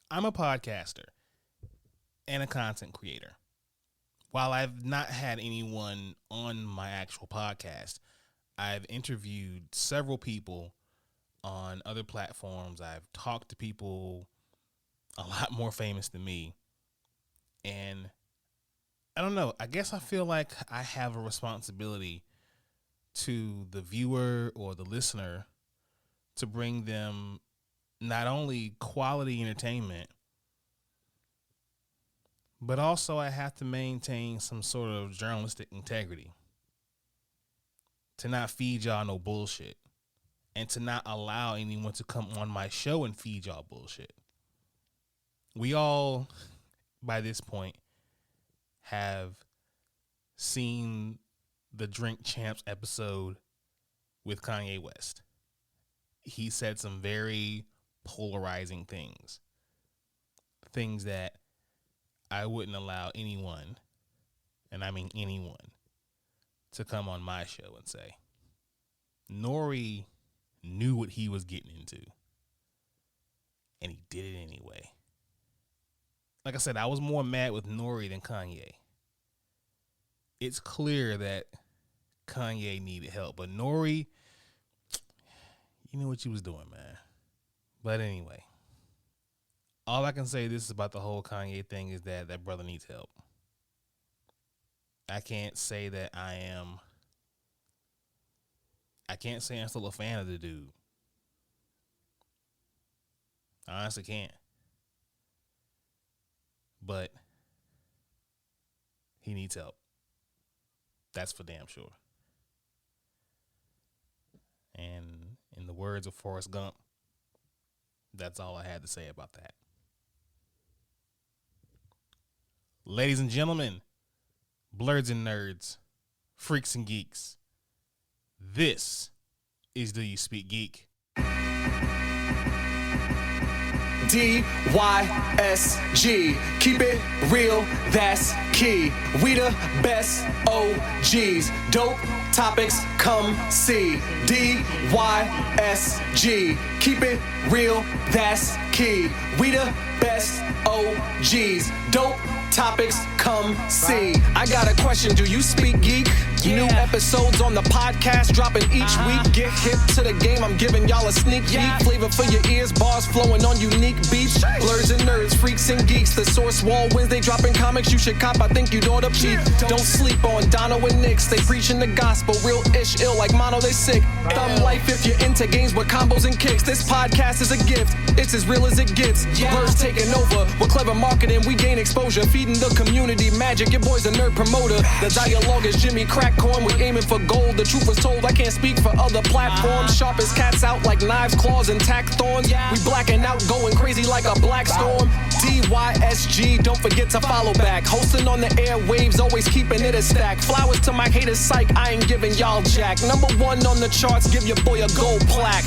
I'm a podcaster and a content creator. While I've not had anyone on my actual podcast, I've interviewed several people on other platforms. I've talked to people a lot more famous than me. And I don't know, I guess I feel like I have a responsibility to the viewer or the listener to bring them not only quality entertainment, but also I have to maintain some sort of journalistic integrity. To not feed y'all no bullshit. And to not allow anyone to come on my show and feed y'all bullshit. We all, by this point, have seen the Drink Champs episode with Kanye West. He said some very polarizing things. Things that I wouldn't allow anyone, and I mean anyone, to come on my show and say. Nori knew what he was getting into, and he did it anyway. Like I said, I was more mad with Nori than Kanye. It's clear that Kanye needed help, but Nori, you knew what you was doing, man. But anyway, all I can say this about the whole Kanye thing is that that brother needs help. I can't say I'm still a fan of the dude. I honestly can't. But he needs help. That's for damn sure. And in the words of Forrest Gump, that's all I had to say about that. Ladies and gentlemen, blurs and nerds, freaks and geeks, this is Do You Speak Geek? DYSG, keep it real, that's key. We the best OGs, dope topics, come see. DYSG, keep it real, that's key. We the best OGs, dope topics, come see. I got a question, do you speak geek? New episodes on the podcast dropping each week. Get hip to the game, I'm giving y'all a sneak peek. Flavor for your ears, bars flowing on unique beats. Blurs and nerds, freaks and geeks. The Source Wall Wednesday dropping comics you should cop. I think you'd ought to peep. Don't sleep on Dono and Nix. They preaching the gospel, real ish, ill like mono, they sick. Thumb life if you're into games with combos and kicks. This podcast is a gift, it's as real as it gets. Blurs taking over, with clever marketing we gain exposure. Feeding the community magic, your boy's a nerd promoter. The dialogue is Jimmy Crackcorn, we aiming for gold. The truth was told, I can't speak for other platforms. Sharp as cats out like knives, claws, and tack thorns. We blacking out, going crazy like a black storm. DYSG, don't forget to follow back. Hosting on the airwaves, always keeping it a stack. Flowers to my haters, psych, I ain't giving y'all jack. Number one on the charts, give your boy a gold plaque.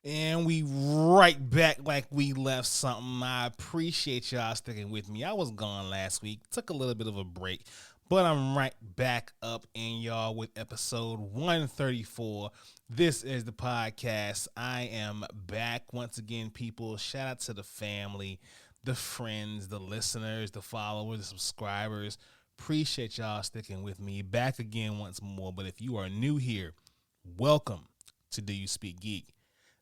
And we right back like we left something. I appreciate y'all sticking with me. I was gone last week. Took a little bit of a break. But I'm right back up in y'all with episode 134. This is the podcast. I am back once again, people. Shout out to the family, the friends, the listeners, the followers, the subscribers. Appreciate y'all sticking with me. Back again once more. But if you are new here, welcome to Do You Speak Geek?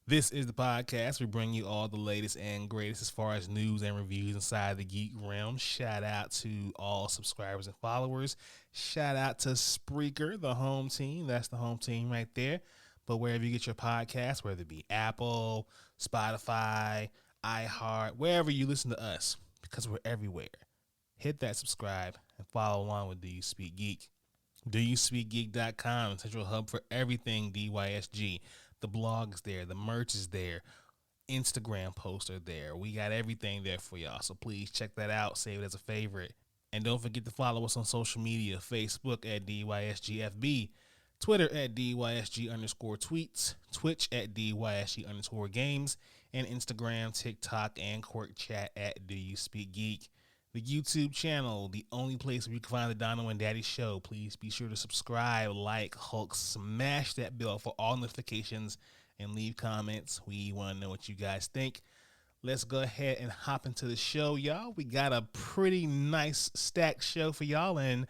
This is the podcast. We bring you all the latest and greatest as far as news and reviews inside the geek realm. Shout out to all subscribers and followers. Shout out to Spreaker, the home team. That's the home team right there. But wherever you get your podcast, whether it be Apple, Spotify, iHeart, wherever you listen to us, because we're everywhere, hit that subscribe and follow along with Do You Speak Geek. DoYouSpeakGeek.com, central hub for everything DYSG. The blog is there. The merch is there. Instagram posts are there. We got everything there for y'all. So please check that out. Save it as a favorite. And don't forget to follow us on social media. Facebook at DYSGFB. Twitter at DYSG_tweets. Twitch at DYSG_games. and Instagram, TikTok, and Quirk Chat at Do You Speak Geek. The YouTube channel, the only place where you can find the Dono and Daddy show. Please be sure to subscribe, like, Hulk, smash that bell for all notifications, and leave comments. We want to know what you guys think. Let's go ahead and hop into the show, y'all. We got a pretty nice stacked show for y'all, and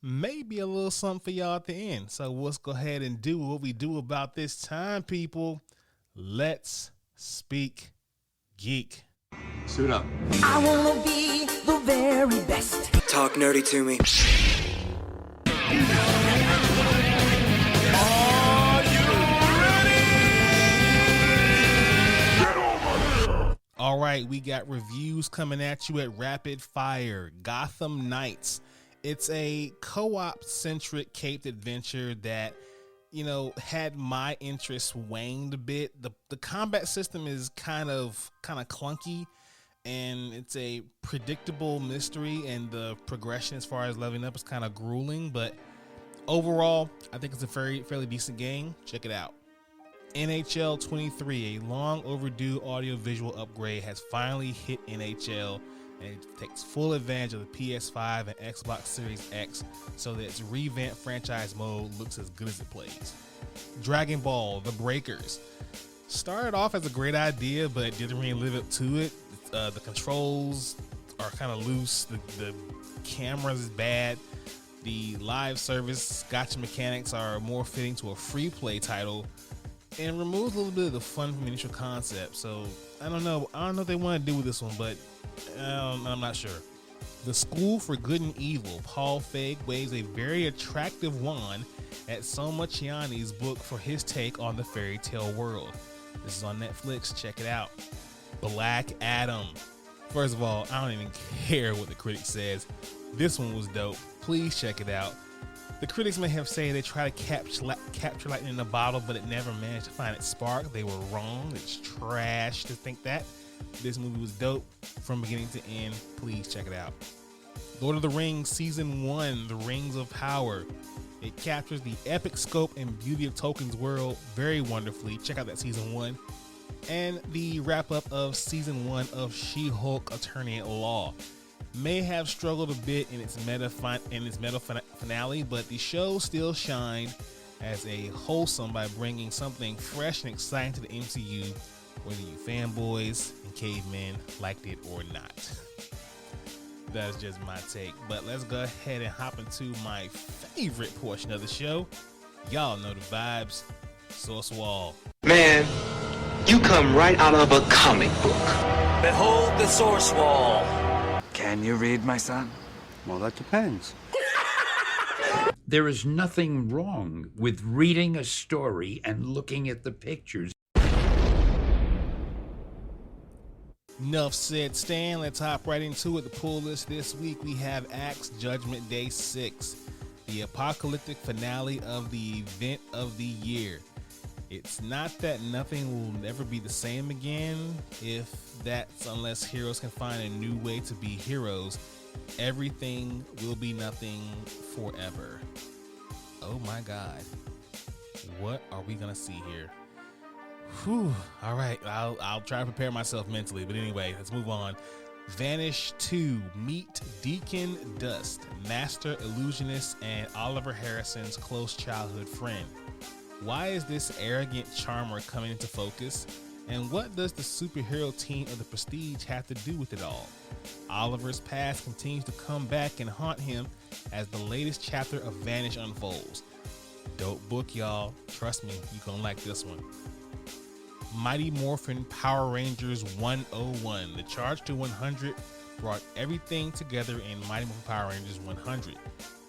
maybe a little something for y'all at the end. So let's go ahead and do what we do about this time, people. Let's speak geek. Suit up. I wanna be the very best. Talk nerdy to me. All right, we got reviews coming at you at rapid fire. Gotham Knights. It's a co-op centric caped adventure that, you know, had my interest waned a bit. The combat system is kind of clunky, and it's a predictable mystery, and the progression as far as leveling up is kind of grueling, but overall, I think it's a fairly decent game. Check it out. NHL 23, a long overdue audio-visual upgrade, has finally hit NHL, and it takes full advantage of the PS5 and Xbox Series X so that its revamped franchise mode looks as good as it plays. Dragon Ball: The Breakers started off as a great idea, but didn't really live up to it. The controls are kind of loose, the camera is bad, the live service gotcha mechanics are more fitting to a free play title, and removes a little bit of the fun from the initial concept. So I don't know what they want to do with this one, but I'm not sure. The School for Good and Evil. Paul Feig waves a very attractive wand at Soma Chiani's book for his take on the fairy tale world. This is on Netflix. Check it out. Black Adam. First of all, I don't even care what the critic says. This one was dope. Please check it out. The critics may have said they try to capture lightning in a bottle, but it never managed to find its spark. They were wrong. It's trash to think that. This movie was dope from beginning to end. Please check it out. Lord of the Rings Season 1, The Rings of Power. It captures the epic scope and beauty of Tolkien's world very wonderfully. Check out that Season 1. And the wrap-up of Season 1 of She-Hulk Attorney at Law. May have struggled a bit in its meta finale, but the show still shined as a wholesome by bringing something fresh and exciting to the MCU, whether you fanboys and cavemen liked it or not. That's just my take. But let's go ahead and hop into my favorite portion of the show. Y'all know the vibes. Source Wall. Man, you come right out of a comic book. Behold the Source Wall. Can you read, my son? Well, that depends. There is nothing wrong with reading a story and looking at the pictures. Enough said, Stan. Let's hop right into it. The pull list this week, we have Axe Judgment Day 6, the apocalyptic finale of the event of the year. It's not that nothing will ever be the same again, if that's unless heroes can find a new way to be heroes. Everything will be nothing forever. Oh my God. What are we gonna see here? Whew. All right, I'll try to prepare myself mentally, but anyway, let's move on. Vanish 2, meet Deacon Dust, master illusionist and Oliver Harrison's close childhood friend. Why is this arrogant charmer coming into focus? And what does the superhero team of the Prestige have to do with it all? Oliver's past continues to come back and haunt him as the latest chapter of Vanish unfolds. Dope book, y'all. Trust me, you're gonna like this one. Mighty Morphin Power Rangers 101. The Charge to 100 brought everything together in Mighty Morphin Power Rangers 100.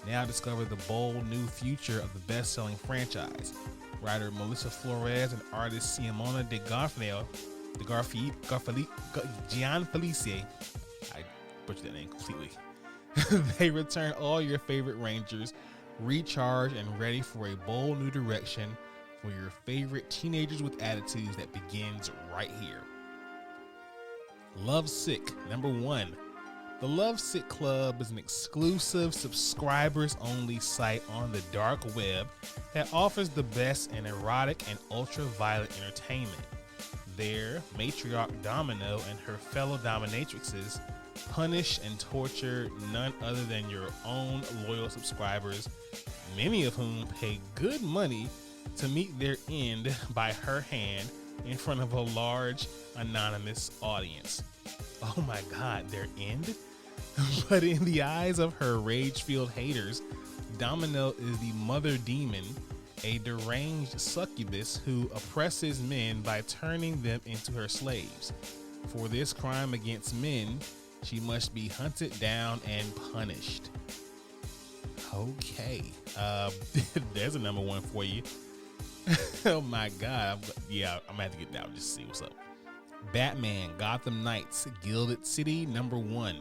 Now discover the bold new future of the best-selling franchise. Writer Melissa Flores and artist Simona de Gianfelice. I butchered that name completely. They return all your favorite Rangers, recharged and ready for a bold new direction for your favorite teenagers with attitudes that begins right here. Lovesick, number 1. The Lovesick Club is an exclusive subscribers-only site on the dark web that offers the best in erotic and ultraviolet entertainment. There, matriarch Domino and her fellow dominatrixes punish and torture none other than your own loyal subscribers, many of whom pay good money to meet their end by her hand in front of a large anonymous audience. Oh my God, their end? But in the eyes of her rage-filled haters, Domino is the mother demon, a deranged succubus who oppresses men by turning them into her slaves. For this crime against men, she must be hunted down and punished. Okay, there's a number one for you. Oh my God, I'm gonna have to get down just to see what's up. Batman Gotham Knights Gilded City number 1.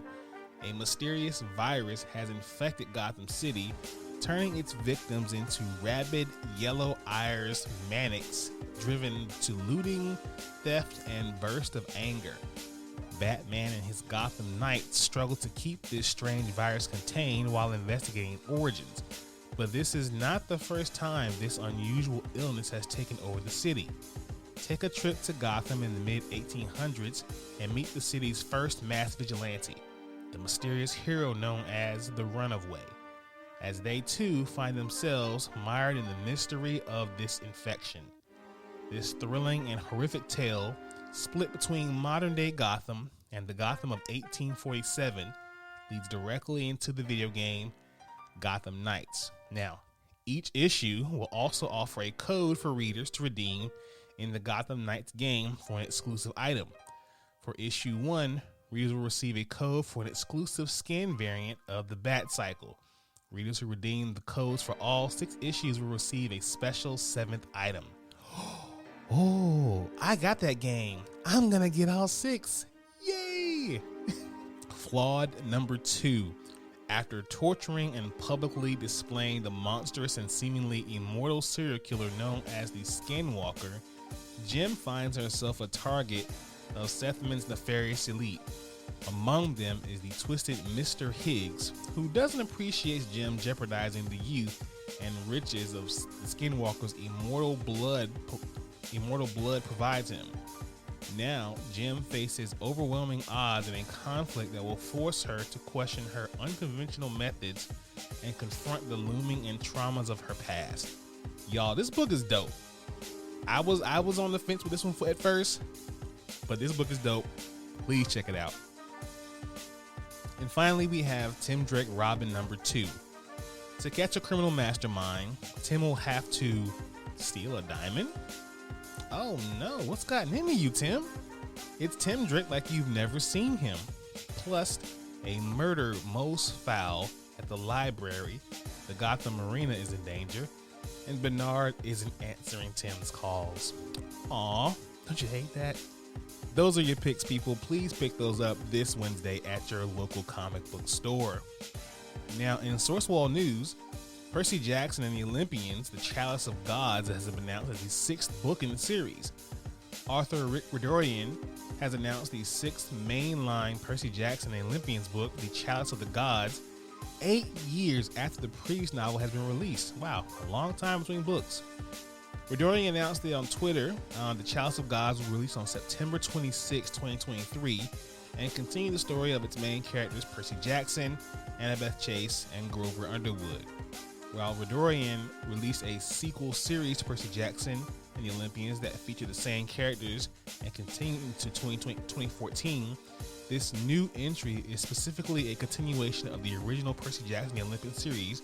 A mysterious virus has infected Gotham City, turning its victims into rabid yellow iris maniacs driven to looting, theft, and bursts of anger. Batman and his Gotham Knights struggle to keep this strange virus contained while investigating origins. But this is not the first time this unusual illness has taken over the city. Take a trip to Gotham in the mid-1800s and meet the city's first mass vigilante, the mysterious hero known as the Runaway, as they too find themselves mired in the mystery of this infection. This thrilling and horrific tale, split between modern-day Gotham and the Gotham of 1847, leads directly into the video game Gotham Knights. Now, each issue will also offer a code for readers to redeem in the Gotham Knights game for an exclusive item. For issue 1, readers will receive a code for an exclusive skin variant of the Bat Cycle. Readers who redeem the codes for all 6 issues will receive a special 7th item. Oh, I got that game. I'm gonna get all 6. Yay! Flawed number 2. After torturing and publicly displaying the monstrous and seemingly immortal serial killer known as the Skinwalker, Jim finds herself a target of Sethman's nefarious elite. Among them is the twisted Mr. Higgs, who doesn't appreciate Jim jeopardizing the youth and riches of the Skinwalker's immortal blood provides him. Now, Jim faces overwhelming odds in a conflict that will force her to question her unconventional methods and confront the looming and traumas of her past. Y'all, this book is dope. I was on the fence with this one at first, but this book is dope. Please check it out. And finally, we have Tim Drake Robin number 2. To catch a criminal mastermind, Tim will have to steal a diamond? Oh no, what's gotten into you, Tim? It's Tim Drake like you've never seen him. Plus, a murder most foul at the library. The Gotham Marina is in danger, and Bernard isn't answering Tim's calls. Aw, don't you hate that? Those are your picks, people. Please pick those up this Wednesday at your local comic book store. Now, in Source Wall news, Percy Jackson and the Olympians, The Chalice of Gods, has been announced as the 6th book in the series. Author Rick Riordan has announced the 6th mainline Percy Jackson and the Olympians book, The Chalice of the Gods, 8 years after the previous novel has been released. Wow, a long time between books. Riordan announced it on Twitter. The Chalice of Gods will release on September 26, 2023, and continue the story of its main characters, Percy Jackson, Annabeth Chase, and Grover Underwood. While Riordan released a sequel series to Percy Jackson and the Olympians that feature the same characters and continued into 2014, this new entry is specifically a continuation of the original Percy Jackson and the Olympian series,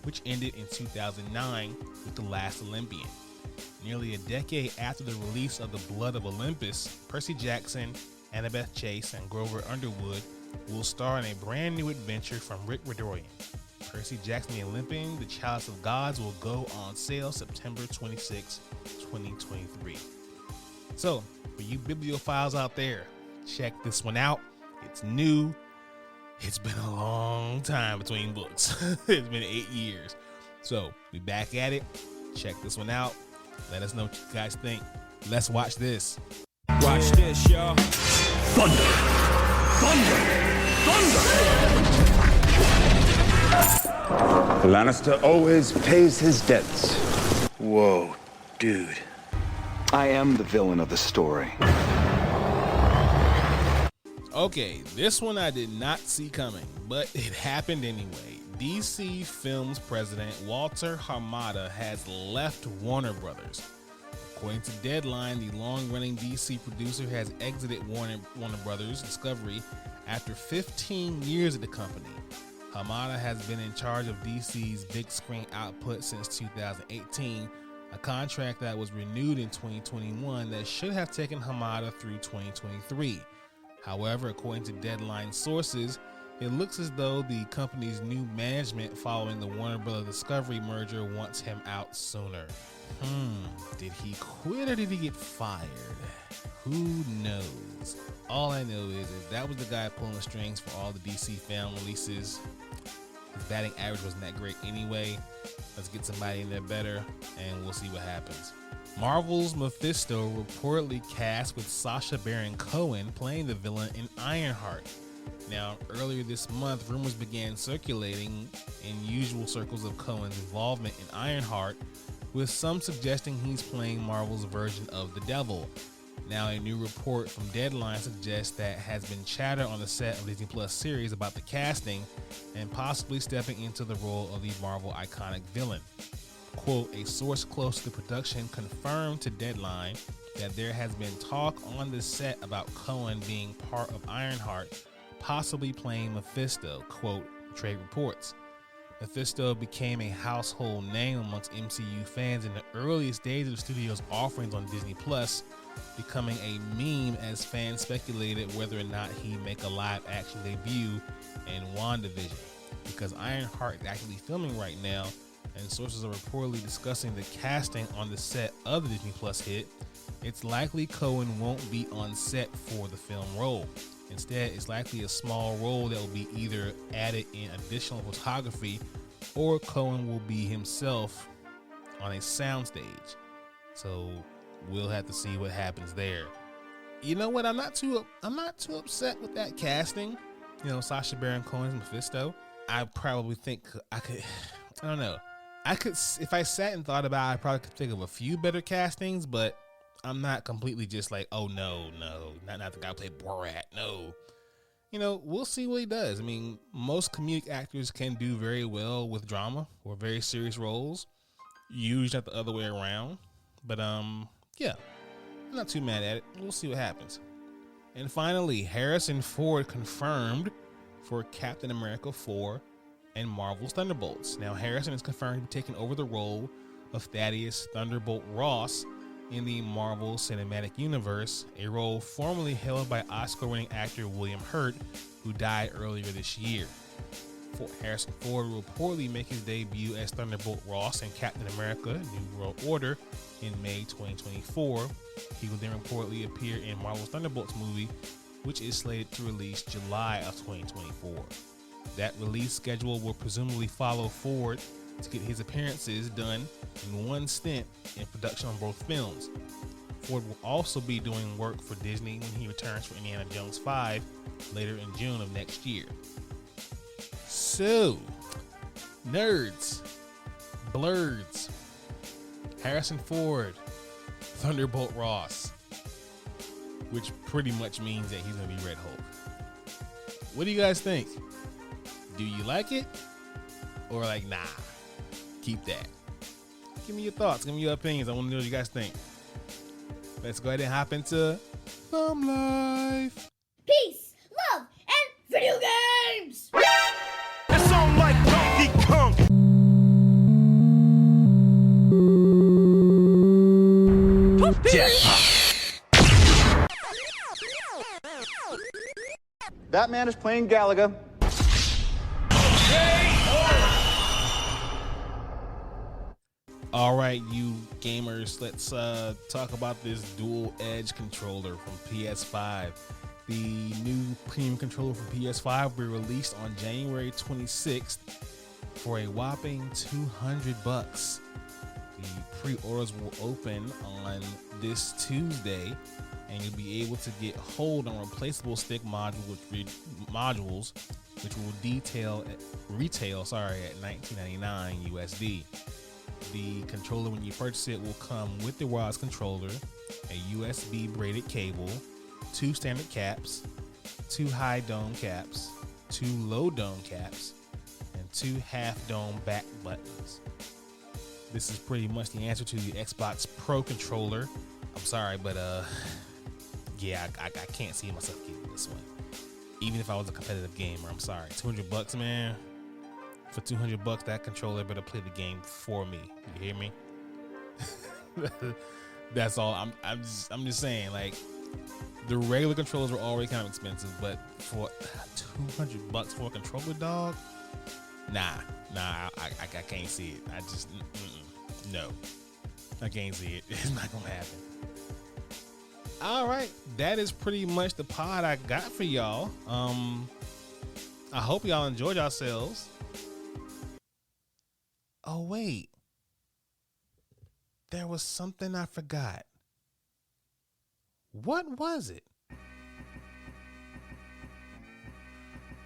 which ended in 2009 with The Last Olympian. Nearly a decade after the release of The Blood of Olympus, Percy Jackson, Annabeth Chase, and Grover Underwood will star in a brand new adventure from Rick Riordan. Percy Jackson the Olympian, The Chalice of Gods will go on sale September 26, 2023. So, for you bibliophiles out there, check this one out. It's new. It's been a long time between books. It's been 8 years. So, we back at it. Check this one out. Let us know what you guys think. Let's watch this. Watch this, y'all. Thunder! Thunder! Thunder! The Lannister always pays his debts. Whoa, dude. I am the villain of the story. Okay, this one I did not see coming, but it happened anyway. DC Films president Walter Harmada has left Warner Brothers. According to Deadline, the long-running DC producer has exited Warner Brothers Discovery after 15 years at the company. Harmada has been in charge of DC's big screen output since 2018, a contract that was renewed in 2021 that should have taken Harmada through 2023. However, according to Deadline sources, it looks as though the company's new management following the Warner Bros. Discovery merger wants him out sooner. Did he quit or did he get fired? Who knows? All I know is if that was the guy pulling the strings for all the DC film releases, his batting average wasn't that great anyway. Let's get somebody in there better and we'll see what happens. Marvel's Mephisto reportedly cast with Sacha Baron Cohen playing the villain in Ironheart. Now, earlier this month, rumors began circulating in usual circles of Cohen's involvement in Ironheart, with some suggesting he's playing Marvel's version of the Devil. Now, a new report from Deadline suggests that has been chatter on the set of Disney Plus series about the casting and possibly stepping into the role of the Marvel iconic villain. Quote, a source close to the production confirmed to Deadline that there has been talk on the set about Cohen being part of Ironheart, possibly playing Mephisto, quote, trade reports. Mephisto became a household name amongst MCU fans in the earliest days of the studio's offerings on Disney Plus, becoming a meme as fans speculated whether or not he'd make a live-action debut in WandaVision. Because Ironheart is actually filming right now, and sources are reportedly discussing the casting on the set of the Disney Plus hit, it's likely Cohen won't be on set for the film role. Instead, it's likely a small role that will be either added in additional photography or Cohen will be himself on a soundstage. So we'll have to see what happens there. You know what? I'm not too upset with that casting. You know, Sacha Baron Cohen's Mephisto. I probably think I could. I don't know. I could, if I sat and thought about it, I probably could think of a few better castings, but I'm not completely just like, oh no, not the guy who played Borat. No, you know, we'll see what he does. I mean, most comedic actors can do very well with drama or very serious roles. Usually not the other way around, but yeah, I'm not too mad at it. We'll see what happens. And finally, Harrison Ford confirmed for Captain America 4 and Marvel's Thunderbolts. Now, Harrison is confirmed to be taking over the role of Thaddeus Thunderbolt Ross in the Marvel Cinematic Universe, a role formerly held by Oscar-winning actor William Hurt, who died earlier this year. Harrison Ford will reportedly make his debut as Thunderbolt Ross in Captain America: New World Order in May 2024. He will then reportedly appear in Marvel's Thunderbolts movie, which is slated to release July of 2024. That release schedule will presumably follow Ford to get his appearances done in one stint in production on both films. Ford will also be doing work for Disney when he returns for Indiana Jones 5 later in June of next year. So, nerds, blurds, Harrison Ford, Thunderbolt Ross, which pretty much means that he's going to be Red Hulk. What do you guys think? Do you like it? Or like, nah, keep that? Give me your thoughts. Give me your opinions. I want to know what you guys think. Let's go ahead and hop into Thumb Life. Peace, love, and video games! It's on like Donkey Kong. That man is playing Galaga. All right, you gamers, let's talk about this Dual Edge controller from PS5. The new premium controller from PS5 will be released on January 26th for a whopping $200. The pre-orders will open on this Tuesday, and you'll be able to get hold on replaceable stick modules, which will retail at $19.99 USD. The controller, when you purchase it, will come with the wireless controller, a USB braided cable, 2 standard caps, 2 high dome caps, 2 low dome caps, and 2 half dome back buttons. This is pretty much the answer to the Xbox Pro controller. I'm sorry, but yeah, I can't see myself getting this one. Even if I was a competitive gamer, I'm sorry. $200, man. For $200, that controller better play the game for me. You hear me? That's all. I'm just saying, like, the regular controllers were already kind of expensive, but for $200 for a controller, dog? Nah, I can't see it. I just no, I can't see it. It's not gonna happen. All right, that is pretty much the pod I got for y'all. I hope y'all enjoyed yourselves. Oh wait, there was something I forgot. What was it?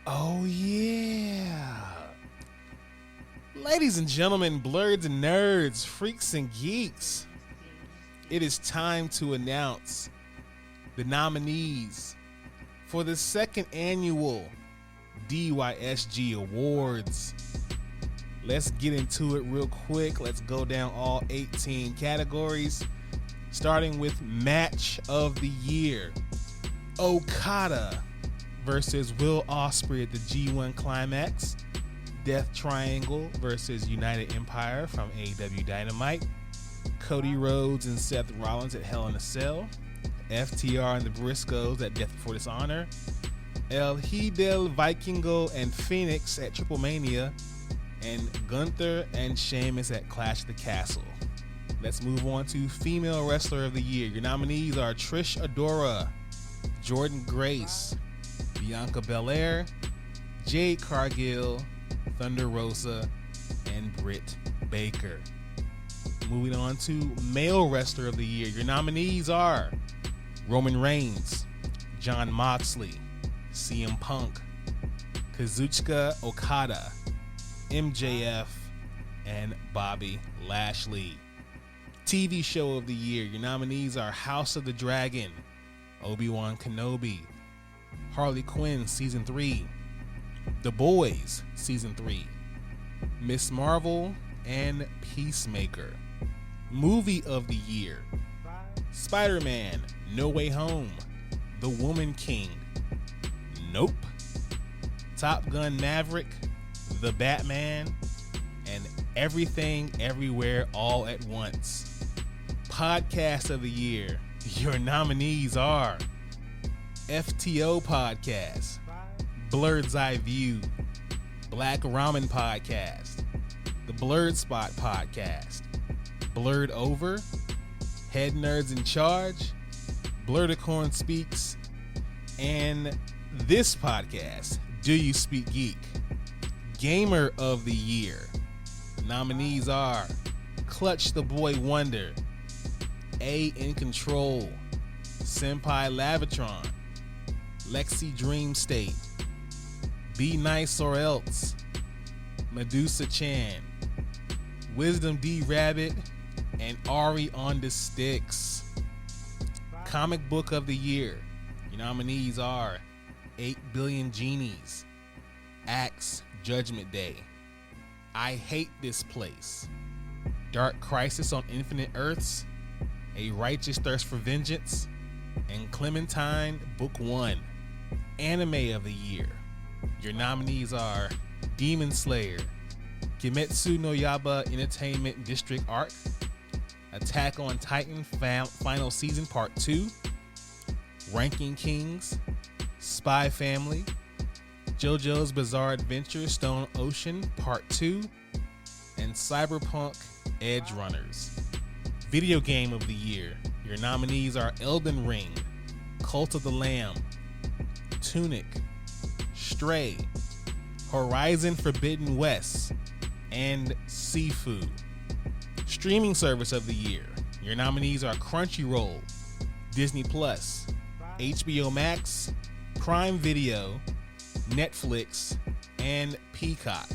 Oh yeah. Ladies and gentlemen, blurds and nerds, freaks and geeks, it is time to announce the nominees for the 2nd Annual DYSG Awards. Let's get into it real quick. Let's go down all 18 categories, starting with Match of the Year. Okada versus Will Ospreay at the G1 Climax. Death Triangle versus United Empire from AEW Dynamite. Cody Rhodes and Seth Rollins at Hell in a Cell. FTR and the Briscoes at Death Before Dishonor. El Hidel Vikingo and Phoenix at Triple Mania. And Gunther and Sheamus at Clash of the Castle. Let's move on to Female Wrestler of the Year. Your nominees are Trish Adora, Jordan Grace, Bianca Belair, Jade Cargill, Thunder Rosa, and Britt Baker. Moving on to Male Wrestler of the Year. Your nominees are Roman Reigns, Jon Moxley, CM Punk, Kazuchika Okada, MJF, and Bobby Lashley. TV Show of the Year. Your nominees are House of the Dragon, Obi-Wan Kenobi, Harley Quinn Season 3, The Boys Season 3, Miss Marvel, and Peacemaker. Movie of the Year. Spider-Man No Way Home, The Woman King, Nope, Top Gun Maverick, The Batman, and Everything Everywhere All at Once. Podcast of the Year. Your nominees are FTO Podcast, Blurred's Eye View, Black Ramen Podcast, The Blurred Spot Podcast, Blurred Over, Head Nerds in Charge, Blurdicorn Speaks, and this podcast, Do You Speak Geek? Gamer of the Year. The nominees are Clutch the Boy Wonder, A in Control, Senpai Lavatron, Lexi Dream State, Be Nice or Else, Medusa Chan, Wisdom D Rabbit, and Ari on the Sticks. Comic Book of the Year. Your nominees are 8 Billion Genies, Axe Judgment Day, I Hate This Place, Dark Crisis on Infinite Earths, A Righteous Thirst for Vengeance, and Clementine Book 1. Anime of the Year. Your nominees are Demon Slayer, Kimetsu no Yaiba Entertainment District Arc, Attack on Titan Final Season Part 2, Ranking Kings, Spy Family, JoJo's Bizarre Adventure Stone Ocean Part 2, and Cyberpunk Edge Runners. Video Game of the Year. Your nominees are Elden Ring, Cult of the Lamb, Tunic, Stray, Horizon Forbidden West, and Sifu. Streaming Service of the Year. Your nominees are Crunchyroll, Disney Plus, HBO Max, Prime Video, Netflix, and Peacock.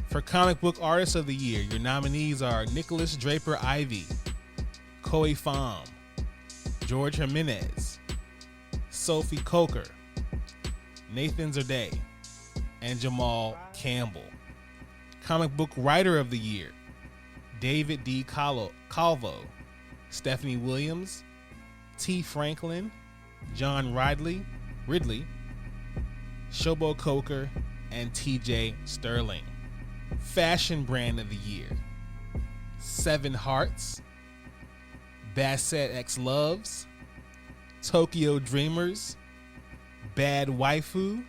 For Comic Book Artist of the Year, your nominees are Nicholas Draper Ivey, Koei Pham, George Jimenez, Sophie Coker, Nathan Zerday, and Jamal Campbell. Comic Book Writer of the Year, David D. Calvo, Stephanie Williams, T. Franklin, John Ridley, Shobo Coker, and TJ Sterling. Fashion Brand of the Year, Seven Hearts, Bassett X Loves, Tokyo Dreamers, Bad Waifu,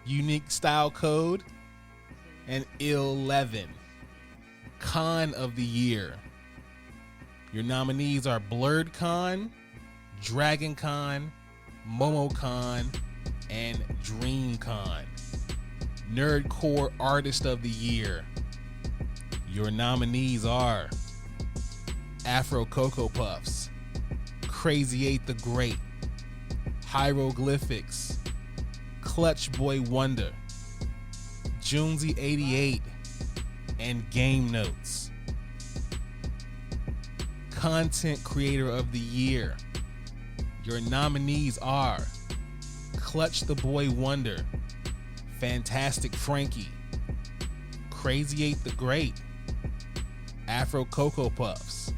Unique Style Code, and Ill11. Con of the Year, your nominees are Blurred Con, Dragon Con, Momo Con, and Dream Con. Nerdcore Artist of the Year, your nominees are Afro Cocoa Puffs, Crazy 8 the Great, Hieroglyphics, Clutch Boy Wonder, Junesy 88, and Game Notes. Content Creator of the Year, your nominees are Clutch the Boy Wonder, Fantastic Frankie, Crazy 8 the Great, Afro Cocoa Puffs,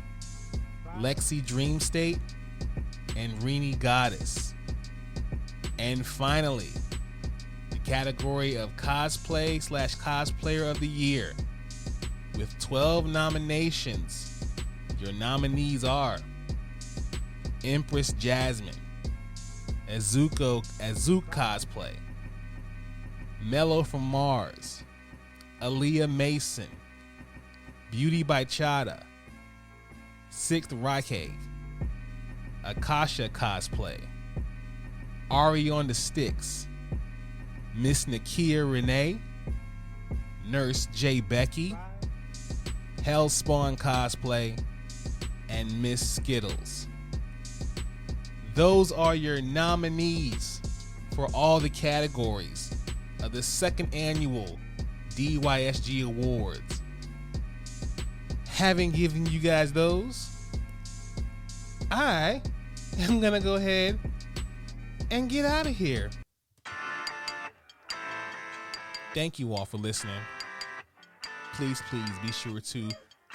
Lexi Dream State, and Rini Goddess. And finally, the category of Cosplay/Cosplayer of the Year, with 12 nominations, your nominees are Empress Jasmine, Azuke Cosplay, Mellow from Mars, Aaliyah Mason, Beauty by Chada, Sixth Raikage, Akasha Cosplay, Ari on the Sticks, Miss Nakia Renee, Nurse J. Becky, Hellspawn Cosplay, and Miss Skittles. Those are your nominees for all the categories of the second annual DYSG Awards. Having given you guys those, I am gonna go ahead and get out of here. Thank you all for listening. Please be sure to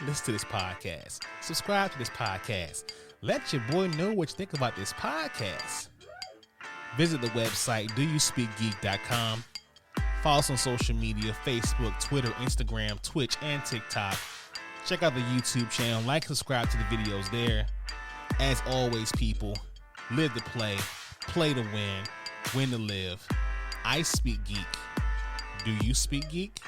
listen to this podcast. Subscribe to this podcast. Let your boy know what you think about this podcast. Visit the website, doyouspeakgeek.com. Follow us on social media, Facebook, Twitter, Instagram, Twitch, and TikTok. Check out the YouTube channel. Like and subscribe to the videos there. As always, people, live to play to win to live. I speak geek. Do you speak geek?